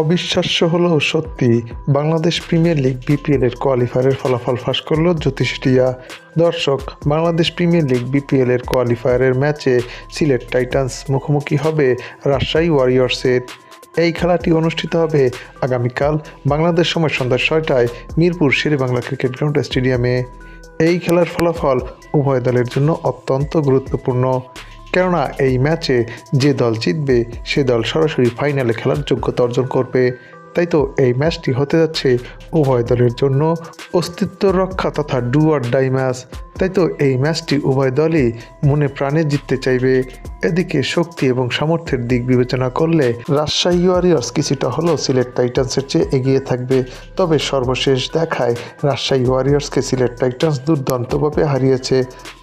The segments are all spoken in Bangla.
অবিশ্বাস্য হলেও সত্যি, বাংলাদেশ প্রিমিয়ার লিগ বিপিএল এর কোয়ালিফায়ারের ফলাফল ফাঁস করল জ্যোতিষ টিয়া। দর্শক, বাংলাদেশ প্রিমিয়ার লিগ বিপিএল এর কোয়ালিফায়ারের ম্যাচে সিলেট টাইটান্স মুখোমুখি হবে রাজশাহী ওয়ারিয়র্সের। এই খেলাটি অনুষ্ঠিত হবে আগামীকাল বাংলাদেশ সময় সন্ধ্যা 6টায় মিরপুর শেরেবাংলা ক্রিকেট গ্রাউন্ড স্টেডিয়ামে। এই খেলার ফলাফল উভয় দলের জন্য অত্যন্ত গুরুত্বপূর্ণ, কেননা এই ম্যাচে যে দল জিতবে সে দল সরাসরি ফাইনালে খেলার যোগ্যতা অর্জন করবে। তাই তো এই ম্যাচটি হতে যাচ্ছে উভয় দলের জন্য অস্তিত্ব রক্ষা তথা ডু অর ডাই ম্যাচ। তাই তো এই ম্যাচটি উভয় দলই মনে প্রাণে জিততে চাইবে। এদিকে শক্তি এবং সামর্থ্যের দিক বিবেচনা করলে রাজশাহী ওয়ারিয়র্স কিছুটা হলেও সিলেট টাইটান্সের চেয়ে এগিয়ে থাকবে। তবে সর্বশেষ দেখায় রাজশাহী ওয়ারিয়র্সকে সিলেট টাইটান্স দুর্দান্তভাবে হারিয়েছে।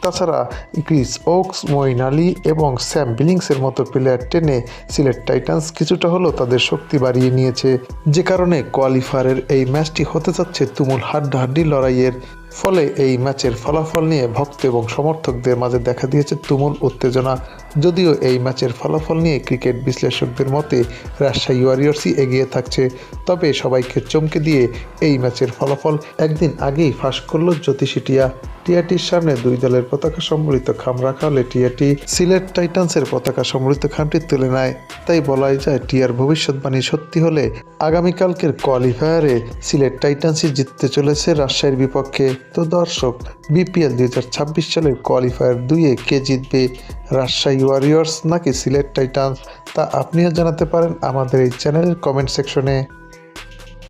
তাছাড়া ক্রিস ওকস, মঈন আলী এবং স্যাম বিলিংসের মতো প্লেয়ার টেনে সিলেট টাইটান্স কিছুটা হলেও তাদের শক্তি বাড়িয়ে নিয়েছে, যে কারণে কোয়ালিফায়ারের এই ম্যাচটি হতে যাচ্ছে তুমুল হাড্ডাহাড্ডি লড়াইয়ের। ফলে এই ম্যাচের ফলাফল নিয়ে ভক্ত এবং সমর্থকদের মাঝে দেখা দিয়েছে তুমুল উত্তেজনা। যদিও এই ম্যাচের ফলাফল নিয়ে ক্রিকেট বিশ্লেষকদের মতে রাজশাহী ওয়ারিয়র্সই এগিয়ে থাকছে, তবে সবাইকে চমকে দিয়ে এই ম্যাচের ফলাফল একদিন আগেই ফাঁস করল জ্যোতিষী টিয়া। টিয়াটির সামনে দুই দলের পতাকা সম্বলিত খাম রাখা হলে টিয়াটি সিলেট টাইটান্সের পতাকা সম্বলিত খামটি তুলে নেয়। তাই বলাই যায় টিয়ার ভবিষ্যৎবাণী সত্যি হলে আগামীকালকের কোয়ালিফায়ারে সিলেট টাইটান্সই জিততে চলেছে রাজশাহীর বিপক্ষে। তো দর্শক, বিপিএল 2026 সালের কোয়ালিফায়ার 2-এ কে জিতবে, রাজশাহী ওয়ারিয়র্স নাকি সিলেট টাইটান্স, তা আপনিও জানাতে পারেন আমাদের এই চ্যানেলের কমেন্ট সেকশনে।